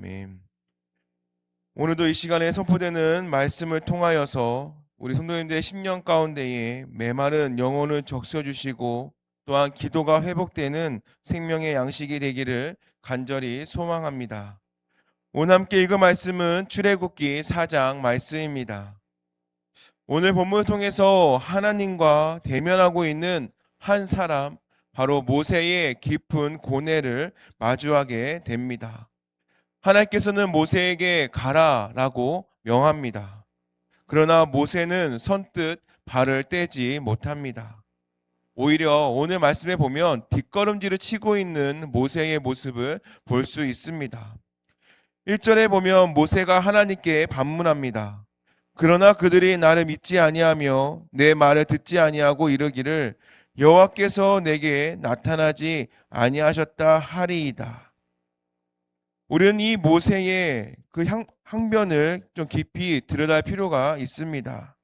아멘. 오늘도 이 시간에 선포되는 말씀을 통하여서 우리 성도님들의 심령 가운데에 메마른 영혼을 적셔주시고 또한 기도가 회복되는 생명의 양식이 되기를 간절히 소망합니다. 오늘 함께 읽은 말씀은 출애굽기 4장 말씀입니다. 오늘 본문을 통해서 하나님과 대면하고 있는 한 사람, 바로 모세의 깊은 고뇌를 마주하게 됩니다. 하나님께서는 모세에게 가라라고 명합니다. 그러나 모세는 선뜻 발을 떼지 못합니다. 오히려 오늘 말씀에 보면 뒷걸음질을 치고 있는 모세의 모습을 볼 수 있습니다. 1절에 보면 모세가 하나님께 반문합니다. 그러나 그들이 나를 믿지 아니하며 내 말을 듣지 아니하고 이르기를 여호와께서 내게 나타나지 아니하셨다 하리이다. 우리는 이 모세의 그 항변을 좀 깊이 들여다볼 필요가 있습니다.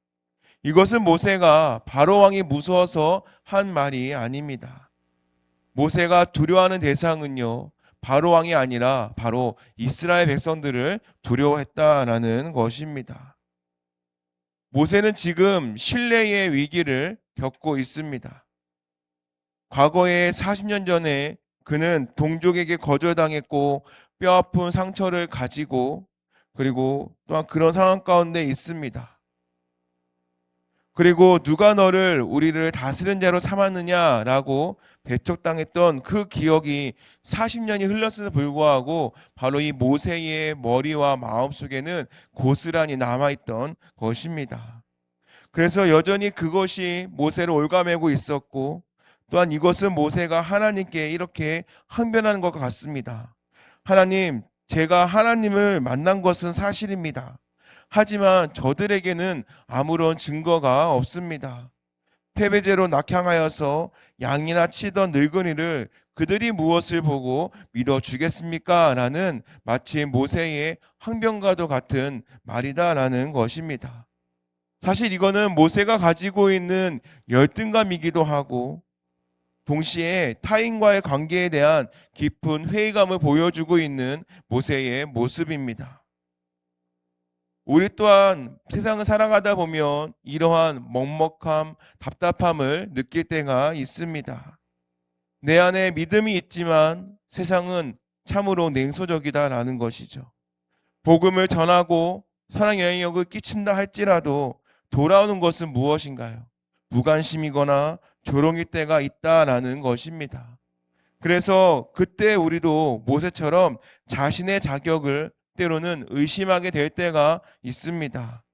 이것은 모세가 바로 왕이 무서워서 한 말이 아닙니다. 모세가 두려워하는 대상은요, 바로 왕이 아니라 바로 이스라엘 백성들을 두려워했다라는 것입니다. 모세는 지금 신뢰의 위기를 겪고 있습니다. 과거에 40년 전에 그는 동족에게 거절당했고 뼈아픈 상처를 가지고 그리고 또한 그런 상황 가운데 있습니다. 그리고 누가 너를 우리를 다스린 자로 삼았느냐라고 배척당했던 그 기억이 40년이 흘렀음에도 불구하고 바로 이 모세의 머리와 마음속에는 고스란히 남아있던 것입니다. 그래서 여전히 그것이 모세를 올가매고 있었고 또한 이것은 모세가 하나님께 이렇게 항변하는 것 같습니다. 하나님, 제가 하나님을 만난 것은 사실입니다. 하지만 저들에게는 아무런 증거가 없습니다. 패배제로 낙향하여서 양이나 치던 늙은이를 그들이 무엇을 보고 믿어주겠습니까? 라는 마치 모세의 항변과도 같은 말이다라는 것입니다. 사실 이거는 모세가 가지고 있는 열등감이기도 하고 동시에 타인과의 관계에 대한 깊은 회의감을 보여주고 있는 모세의 모습입니다. 우리 또한 세상을 살아가다 보면 이러한 먹먹함, 답답함을 느낄 때가 있습니다. 내 안에 믿음이 있지만 세상은 참으로 냉소적이다라는 것이죠. 복음을 전하고 선한 영향력을 끼친다 할지라도 돌아오는 것은 무엇인가요? 무관심이거나 조롱일 때가 있다라는 것입니다. 그래서 그때 우리도 모세처럼 자신의 자격을 때로는 의심하게 될 때가 있습니다.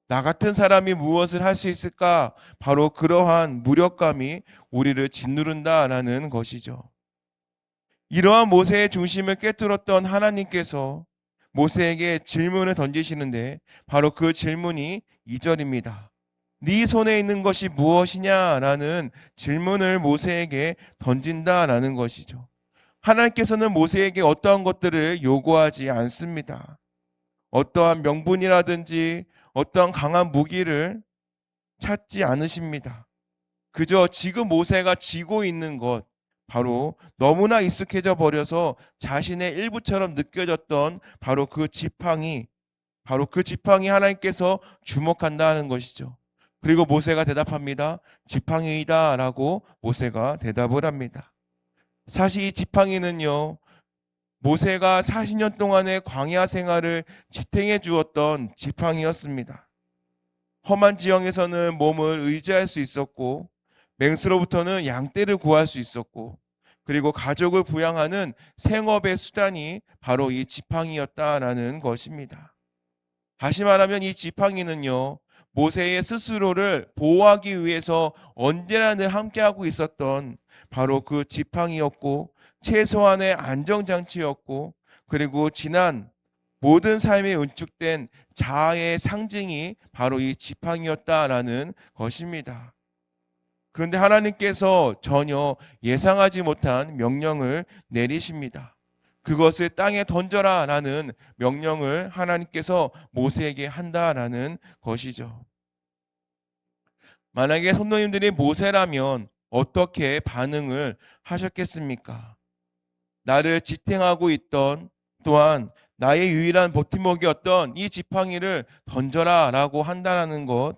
나 같은 사람이 무엇을 할 수 있을까? 바로 그러한 무력감이 우리를 짓누른다라는 것이죠. 이러한 모세의 중심을 깨뜨렸던 하나님께서 모세에게 질문을 던지시는데 바로 그 질문이 2절입니다. 네 손에 있는 것이 무엇이냐라는 질문을 모세에게 던진다라는 것이죠. 하나님께서는 모세에게 어떠한 것들을 요구하지 않습니다. 어떠한 명분이라든지 어떠한 강한 무기를 찾지 않으십니다. 그저 지금 모세가 쥐고 있는 것, 바로 너무나 익숙해져 버려서 자신의 일부처럼 느껴졌던 바로 그 지팡이 하나님께서 주목한다는 것이죠. 그리고 모세가 대답합니다. 지팡이이다 라고 모세가 대답을 합니다. 사실 이 지팡이는요, 모세가 40년 동안의 광야 생활을 지탱해 주었던 지팡이였습니다. 험한 지형에서는 몸을 의지할 수 있었고 맹수로부터는 양떼를 구할 수 있었고 그리고 가족을 부양하는 생업의 수단이 바로 이 지팡이였다라는 것입니다. 다시 말하면 이 지팡이는요, 모세의 스스로를 보호하기 위해서 언제나 늘 함께하고 있었던 바로 그 지팡이였고 최소한의 안정장치였고 그리고 지난 모든 삶에 응축된 자아의 상징이 바로 이 지팡이였다라는 것입니다. 그런데 하나님께서 전혀 예상하지 못한 명령을 내리십니다. 그것을 땅에 던져라 라는 명령을 하나님께서 모세에게 한다라는 것이죠. 만약에 성도님들이 모세라면 어떻게 반응을 하셨겠습니까? 나를 지탱하고 있던 또한 나의 유일한 버팀목이었던 이 지팡이를 던져라 라고 한다는 것,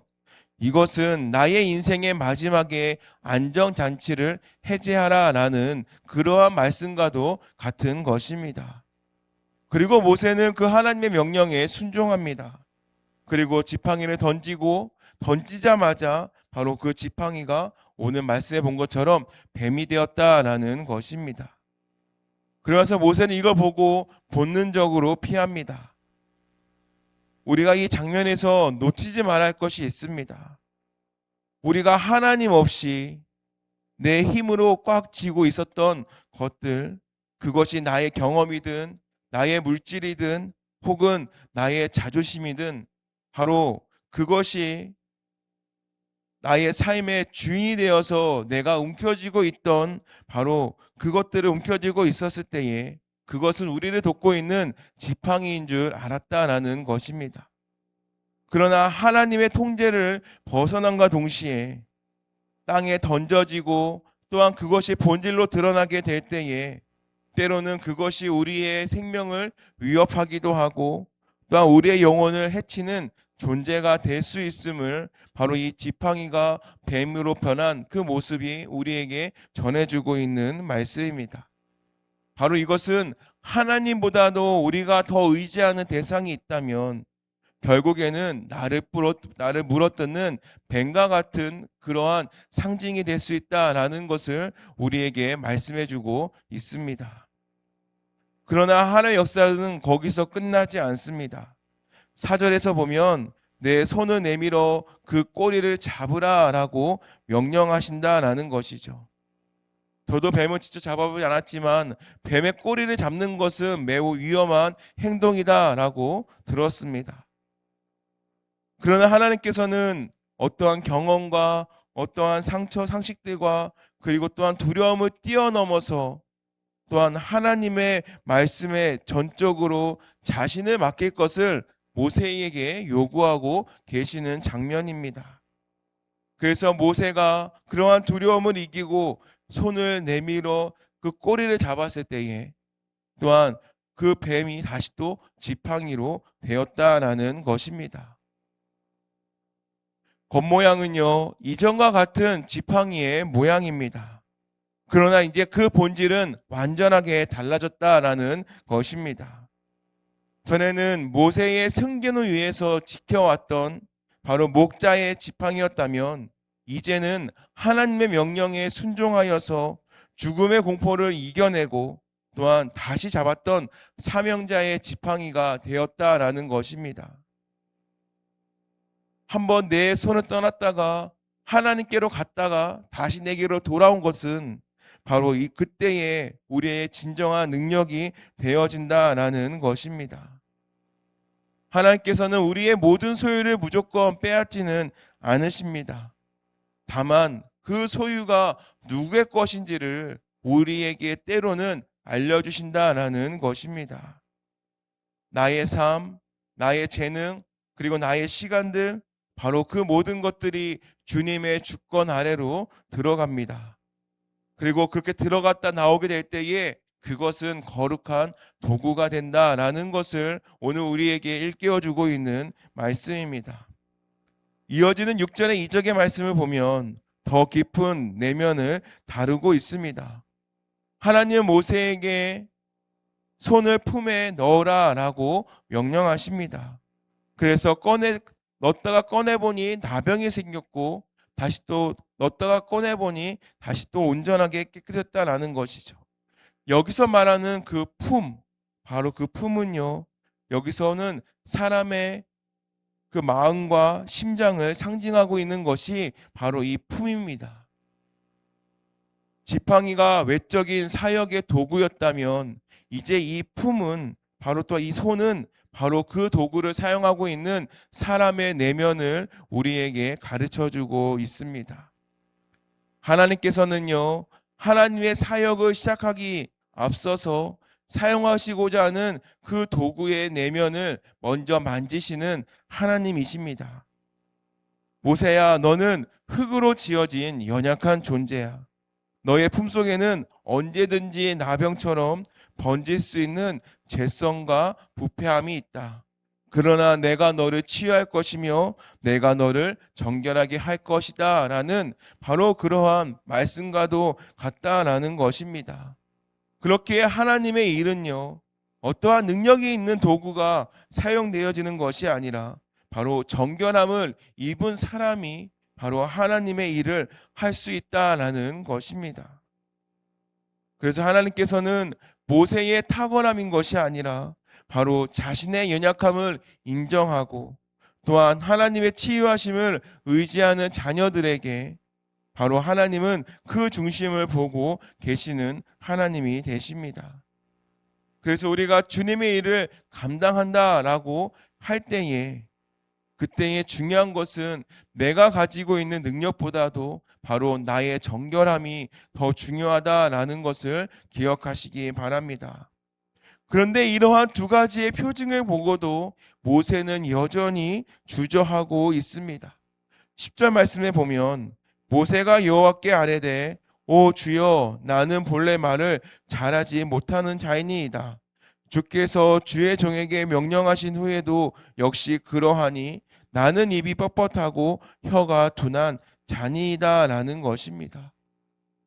이것은 나의 인생의 마지막에 안정잔치를 해제하라 라는 그러한 말씀과도 같은 것입니다. 그리고 모세는 그 하나님의 명령에 순종합니다. 그리고 지팡이를 던지자마자 바로 그 지팡이가 오늘 말씀해 본 것처럼 뱀이 되었다라는 것입니다. 그래서 모세는 이거 보고 본능적으로 피합니다. 우리가 이 장면에서 놓치지 말아야 할 것이 있습니다. 우리가 하나님 없이 내 힘으로 꽉 쥐고 있었던 것들, 그것이 나의 경험이든 나의 물질이든 혹은 나의 자존심이든 바로 그것이 나의 삶의 주인이 되어서 내가 움켜쥐고 있던 바로 그것들을 움켜쥐고 있었을 때에 그것은 우리를 돕고 있는 지팡이인 줄 알았다라는 것입니다. 그러나 하나님의 통제를 벗어남과 동시에 땅에 던져지고 또한 그것이 본질로 드러나게 될 때에 때로는 그것이 우리의 생명을 위협하기도 하고 또한 우리의 영혼을 해치는 존재가 될 수 있음을 바로 이 지팡이가 뱀으로 변한 그 모습이 우리에게 전해주고 있는 말씀입니다. 바로 이것은 하나님보다도 우리가 더 의지하는 대상이 있다면 결국에는 나를 물어뜯는 뱀과 같은 그러한 상징이 될 수 있다라는 것을 우리에게 말씀해주고 있습니다. 그러나 하나님의 역사는 거기서 끝나지 않습니다. 4절에서 보면 내 손을 내밀어 그 꼬리를 잡으라라고 명령하신다라는 것이죠. 저도 뱀을 직접 잡아보지 않았지만 뱀의 꼬리를 잡는 것은 매우 위험한 행동이다라고 들었습니다. 그러나 하나님께서는 어떠한 경험과 어떠한 상식들과 그리고 또한 두려움을 뛰어넘어서 또한 하나님의 말씀에 전적으로 자신을 맡길 것을 모세에게 요구하고 계시는 장면입니다. 그래서 모세가 그러한 두려움을 이기고 손을 내밀어 그 꼬리를 잡았을 때에 또한 그 뱀이 다시 또 지팡이로 되었다라는 것입니다. 겉모양은요, 이전과 같은 지팡이의 모양입니다. 그러나 이제 그 본질은 완전하게 달라졌다라는 것입니다. 전에는 모세의 승견을 위해서 지켜왔던 바로 목자의 지팡이였다면 이제는 하나님의 명령에 순종하여서 죽음의 공포를 이겨내고 또한 다시 잡았던 사명자의 지팡이가 되었다라는 것입니다. 한번 내 손을 떠났다가 하나님께로 갔다가 다시 내게로 돌아온 것은 바로 이 그때에 우리의 진정한 능력이 되어진다라는 것입니다. 하나님께서는 우리의 모든 소유를 무조건 빼앗지는 않으십니다. 다만 그 소유가 누구의 것인지를 우리에게 때로는 알려주신다라는 것입니다. 나의 삶, 나의 재능, 그리고 나의 시간들, 바로 그 모든 것들이 주님의 주권 아래로 들어갑니다. 그리고 그렇게 들어갔다 나오게 될 때에 그것은 거룩한 도구가 된다라는 것을 오늘 우리에게 일깨워주고 있는 말씀입니다. 이어지는 6절의 이적의 말씀을 보면 더 깊은 내면을 다루고 있습니다. 하나님 모세에게 손을 품에 넣으라라고 명령하십니다. 그래서 넣었다가 꺼내보니 나병이 생겼고 다시 또 넣었다가 꺼내보니 다시 또 온전하게 깨끗했다라는 것이죠. 여기서 말하는 그 품, 바로 그 품은요, 여기서는 사람의 그 마음과 심장을 상징하고 있는 것이 바로 이 품입니다. 지팡이가 외적인 사역의 도구였다면 이제 이 품은 바로 또 이 손은 바로 그 도구를 사용하고 있는 사람의 내면을 우리에게 가르쳐주고 있습니다. 하나님께서는요, 하나님의 사역을 시작하기 앞서서 사용하시고자 하는 그 도구의 내면을 먼저 만지시는 하나님이십니다. 모세야, 너는 흙으로 지어진 연약한 존재야. 너의 품속에는 언제든지 나병처럼 번질 수 있는 죄성과 부패함이 있다. 그러나 내가 너를 치유할 것이며 내가 너를 정결하게 할 것이다 라는 바로 그러한 말씀과도 같다라는 것입니다. 그렇게 하나님의 일은요, 어떠한 능력이 있는 도구가 사용되어지는 것이 아니라 바로 정결함을 입은 사람이 바로 하나님의 일을 할 수 있다라는 것입니다. 그래서 하나님께서는 모세의 탁월함인 것이 아니라 바로 자신의 연약함을 인정하고 또한 하나님의 치유하심을 의지하는 자녀들에게 바로 하나님은 그 중심을 보고 계시는 하나님이 되십니다. 그래서 우리가 주님의 일을 감당한다라고 할 때에 그때의 중요한 것은 내가 가지고 있는 능력보다도 바로 나의 정결함이 더 중요하다라는 것을 기억하시기 바랍니다. 그런데 이러한 두 가지의 표징을 보고도 모세는 여전히 주저하고 있습니다. 10절 말씀에 보면 모세가 여호와께 아뢰되 오 주여 나는 본래 말을 잘하지 못하는 자이니이다. 주께서 주의 종에게 명령하신 후에도 역시 그러하니 나는 입이 뻣뻣하고 혀가 둔한 자니이다 라는 것입니다.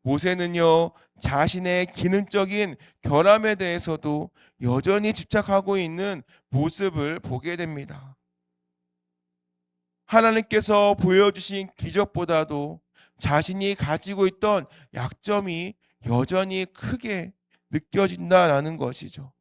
모세는요 자신의 기능적인 결함에 대해서도 여전히 집착하고 있는 모습을 보게 됩니다. 하나님께서 보여주신 기적보다도 자신이 가지고 있던 약점이 여전히 크게 느껴진다라는 것이죠.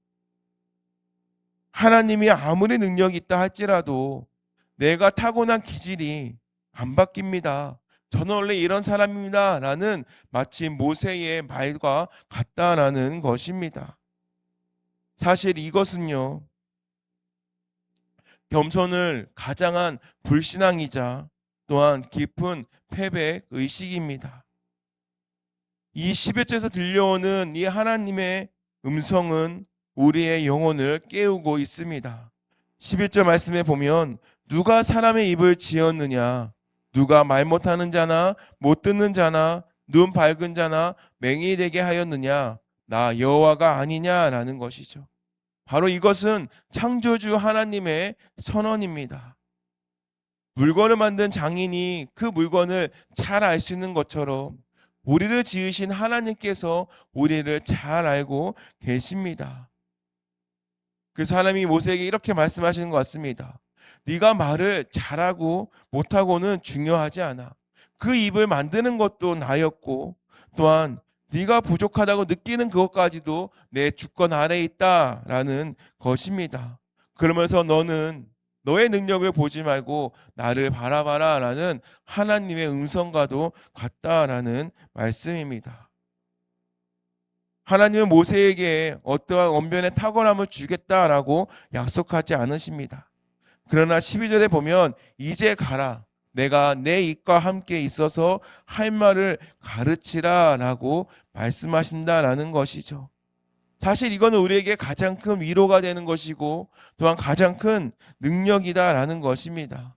하나님이 아무리 능력이 있다 할지라도 내가 타고난 기질이 안 바뀝니다. 저는 원래 이런 사람입니다. 라는 마치 모세의 말과 같다라는 것입니다. 사실 이것은요, 겸손을 가장한 불신앙이자 또한 깊은 패백 의식입니다. 이 11절에서 들려오는 이 하나님의 음성은 우리의 영혼을 깨우고 있습니다. 11절 말씀에 보면 누가 사람의 입을 지었느냐, 누가 말 못하는 자나 못 듣는 자나 눈 밝은 자나 맹인이 되게 하였느냐, 나 여호와가 아니냐라는 것이죠. 바로 이것은 창조주 하나님의 선언입니다. 물건을 만든 장인이 그 물건을 잘 알 수 있는 것처럼 우리를 지으신 하나님께서 우리를 잘 알고 계십니다. 그래서 하나님이 모세에게 이렇게 말씀하시는 것 같습니다. 네가 말을 잘하고 못하고는 중요하지 않아. 그 입을 만드는 것도 나였고 또한 네가 부족하다고 느끼는 그것까지도 내 주권 아래에 있다라는 것입니다. 그러면서 너는 너의 능력을 보지 말고 나를 바라봐라 라는 하나님의 음성과도 같다라는 말씀입니다. 하나님은 모세에게 어떠한 언변의 탁월함을 주겠다라고 약속하지 않으십니다. 그러나 12절에 보면 이제 가라. 내가 내 입과 함께 있어서 할 말을 가르치라 라고 말씀하신다라는 것이죠. 사실 이거는 우리에게 가장 큰 위로가 되는 것이고 또한 가장 큰 능력이다라는 것입니다.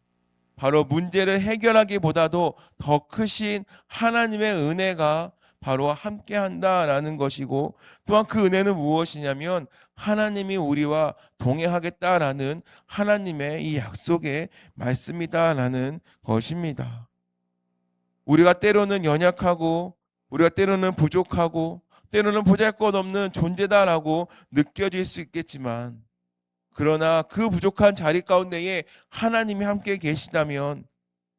바로 문제를 해결하기보다도 더 크신 하나님의 은혜가 바로 함께한다라는 것이고 또한 그 은혜는 무엇이냐면 하나님이 우리와 동행하겠다라는 하나님의 이 약속의 말씀이다라는 것입니다. 우리가 때로는 연약하고 우리가 때로는 부족하고 때로는 보잘것없는 존재다라고 느껴질 수 있겠지만 그러나 그 부족한 자리 가운데에 하나님이 함께 계시다면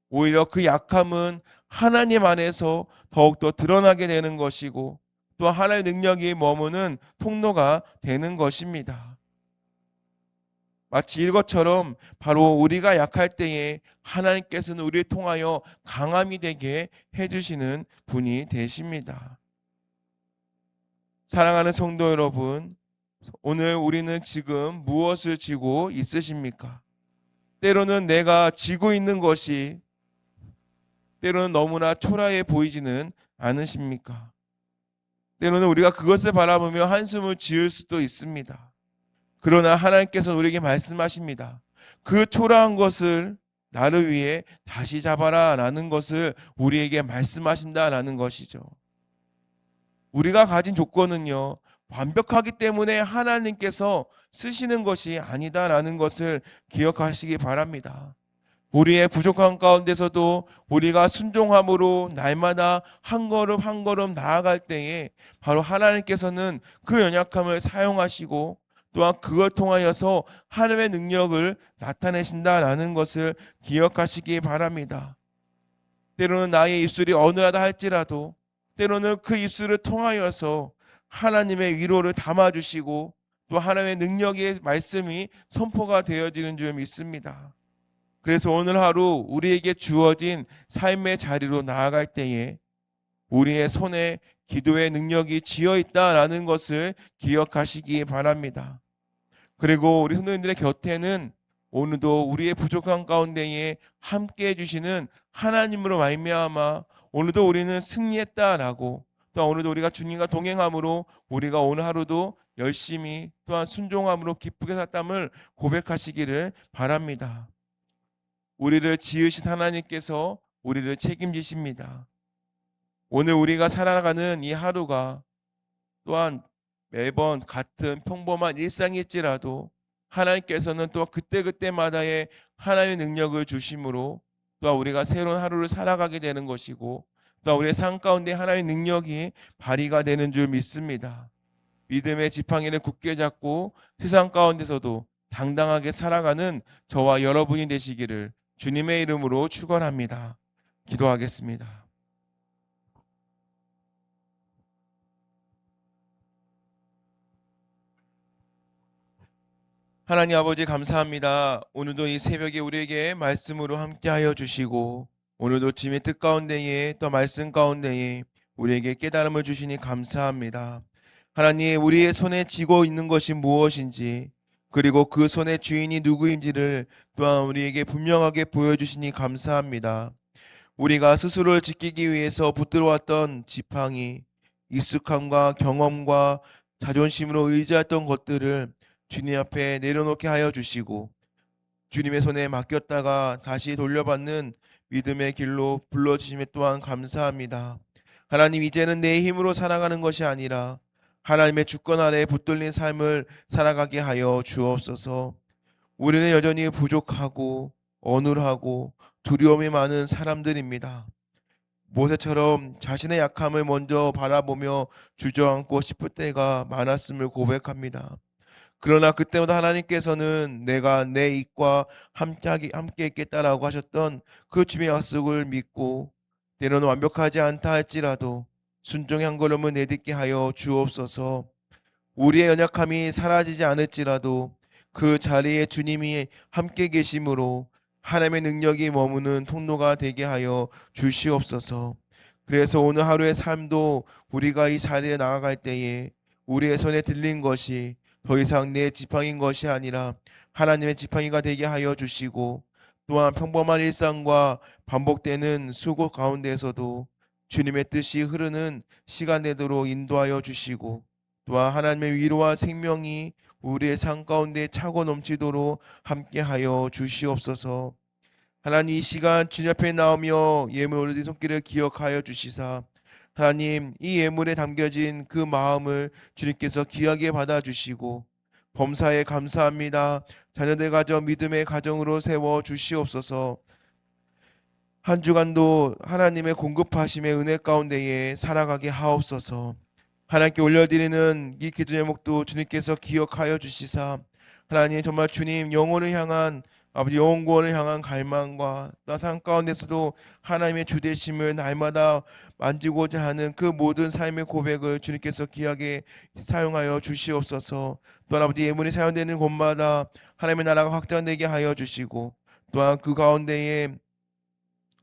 오히려 그 약함은 하나님 안에서 더욱더 드러나게 되는 것이고 또 하나의 능력이 머무는 통로가 되는 것입니다. 마치 이것처럼 바로 우리가 약할 때에 하나님께서는 우리를 통하여 강함이 되게 해주시는 분이 되십니다. 사랑하는 성도 여러분, 오늘 우리는 지금 무엇을 지고 있으십니까? 때로는 내가 지고 있는 것이 때로는 너무나 초라해 보이지는 않으십니까? 때로는 우리가 그것을 바라보며 한숨을 지을 수도 있습니다. 그러나 하나님께서는 우리에게 말씀하십니다. 그 초라한 것을 나를 위해 다시 잡아라 라는 것을 우리에게 말씀하신다라는 것이죠. 우리가 가진 조건은요, 완벽하기 때문에 하나님께서 쓰시는 것이 아니다라는 것을 기억하시기 바랍니다. 우리의 부족한 가운데서도 우리가 순종함으로 날마다 한 걸음 한 걸음 나아갈 때에 바로 하나님께서는 그 연약함을 사용하시고 또한 그걸 통하여서 하나님의 능력을 나타내신다라는 것을 기억하시기 바랍니다. 때로는 나의 입술이 어눌하다 할지라도 때로는 그 입술을 통하여서 하나님의 위로를 담아주시고 또 하나님의 능력의 말씀이 선포가 되어지는 줄 믿습니다. 그래서 오늘 하루 우리에게 주어진 삶의 자리로 나아갈 때에 우리의 손에 기도의 능력이 쥐어 있다라는 것을 기억하시기 바랍니다. 그리고 우리 성도님들의 곁에는 오늘도 우리의 부족한 가운데에 함께 해주시는 하나님으로 말미암아 오늘도 우리는 승리했다라고, 또 오늘도 우리가 주님과 동행함으로 우리가 오늘 하루도 열심히 또한 순종함으로 기쁘게 살았음을 고백하시기를 바랍니다. 우리를 지으신 하나님께서 우리를 책임지십니다. 오늘 우리가 살아가는 이 하루가 또한 매번 같은 평범한 일상일지라도 하나님께서는 또 그때그때마다의 하나님의 능력을 주심으로 또한 우리가 새로운 하루를 살아가게 되는 것이고 또한 우리의 삶 가운데 하나님의 능력이 발휘가 되는 줄 믿습니다. 믿음의 지팡이를 굳게 잡고 세상 가운데서도 당당하게 살아가는 저와 여러분이 되시기를 주님의 이름으로 축원합니다. 기도하겠습니다. 하나님 아버지 감사합니다. 오늘도 이 새벽에 우리에게 말씀으로 함께하여 주시고 오늘도 주님의 뜻 가운데에 또 말씀 가운데에 우리에게 깨달음을 주시니 감사합니다. 하나님, 우리의 손에 쥐고 있는 것이 무엇인지 그리고 그 손의 주인이 누구인지를 또한 우리에게 분명하게 보여주시니 감사합니다. 우리가 스스로를 지키기 위해서 붙들어왔던 지팡이, 익숙함과 경험과 자존심으로 의지했던 것들을 주님 앞에 내려놓게 하여 주시고 주님의 손에 맡겼다가 다시 돌려받는 믿음의 길로 불러주심에 또한 감사합니다. 하나님, 이제는 내 힘으로 살아가는 것이 아니라 하나님의 주권 아래 붙들린 삶을 살아가게 하여 주옵소서. 우리는 여전히 부족하고 어눌하고 두려움이 많은 사람들입니다. 모세처럼 자신의 약함을 먼저 바라보며 주저앉고 싶을 때가 많았음을 고백합니다. 그러나 그때마다 하나님께서는 내가 내 입과 함께 있겠다라고 하셨던 그 주님의 약속을 믿고 때로는 완벽하지 않다 할지라도 순종의 한 걸음을 내딛게 하여 주옵소서. 우리의 연약함이 사라지지 않을지라도 그 자리에 주님이 함께 계심으로 하나님의 능력이 머무는 통로가 되게 하여 주시옵소서. 그래서 오늘 하루의 삶도 우리가 이 자리에 나아갈 때에 우리의 손에 들린 것이 더 이상 내 지팡이인 것이 아니라 하나님의 지팡이가 되게 하여 주시고 또한 평범한 일상과 반복되는 수고 가운데에서도 주님의 뜻이 흐르는 시간 되도록 인도하여 주시고 또한 하나님의 위로와 생명이 우리의 삶 가운데 차고 넘치도록 함께하여 주시옵소서. 하나님, 이 시간 주님 앞에 나오며 예물 올린 손길을 기억하여 주시사 하나님, 이 예물에 담겨진 그 마음을 주님께서 귀하게 받아주시고 범사에 감사합니다. 자녀들 가정 믿음의 가정으로 세워 주시옵소서. 한 주간도 하나님의 공급하심의 은혜 가운데에 살아가게 하옵소서. 하나님께 올려드리는 이 기도 제목도 주님께서 기억하여 주시사 하나님, 정말 주님 영혼을 향한 아버지 영혼구원을 향한 갈망과 삶 가운데서도 하나님의 주되심을 날마다 만지고자 하는 그 모든 삶의 고백을 주님께서 귀하게 사용하여 주시옵소서. 또한 아버지 예물이 사용되는 곳마다 하나님의 나라가 확장되게 하여 주시고 또한 그 가운데에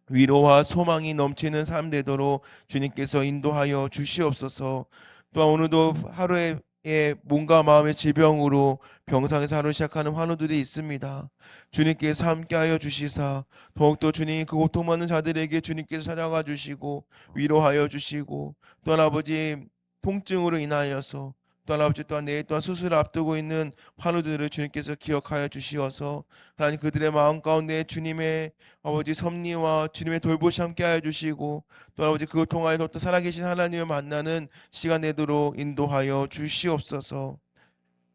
위로와 소망이 넘치는 삶 되도록 주님께서 인도하여 주시옵소서. 또한 오늘도 하루에 몸과 마음의 질병으로 병상에서 하루 시작하는 환우들이 있습니다. 주님께서 함께하여 주시사 더욱더 주님 그 고통 많은 자들에게 주님께서 찾아가 주시고 위로하여 주시고 또한 아버지 통증으로 인하여서 또한 아버지 또한 내일 또한 수술을 앞두고 있는 환우들을 주님께서 기억하여 주시어서 하나님 그들의 마음 가운데 주님의 아버지 섭리와 주님의 돌보시 함께하여 주시고 또 아버지 그걸 통하여 또 살아계신 하나님을 만나는 시간 되도록 인도하여 주시옵소서.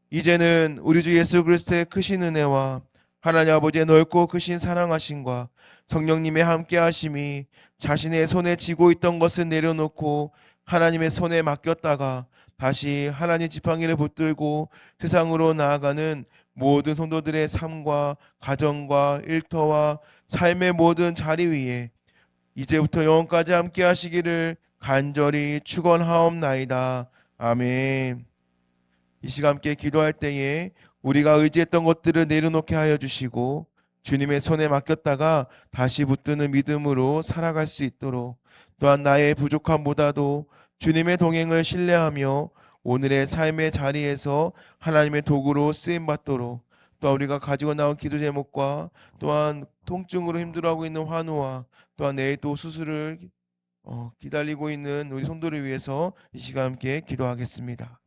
이제는 우리 주 예수 그리스도의 크신 은혜와 하나님 아버지의 넓고 크신 사랑하심과 성령님의 함께하심이 자신의 손에 쥐고 있던 것을 내려놓고 하나님의 손에 맡겼다가 다시 하나님 지팡이를 붙들고 세상으로 나아가는 모든 성도들의 삶과 가정과 일터와 삶의 모든 자리 위에 이제부터 영원까지 함께하시기를 간절히 축원하옵나이다. 아멘. 이 시간 함께 기도할 때에 우리가 의지했던 것들을 내려놓게 하여 주시고 주님의 손에 맡겼다가 다시 붙드는 믿음으로 살아갈 수 있도록 또한 나의 부족함보다도 주님의 동행을 신뢰하며 오늘의 삶의 자리에서 하나님의 도구로 쓰임받도록 또 우리가 가지고 나온 기도 제목과 또한 통증으로 힘들어하고 있는 환우와 또한 내일 또 수술을 기다리고 있는 우리 성도를 위해서 이 시간 함께 기도하겠습니다.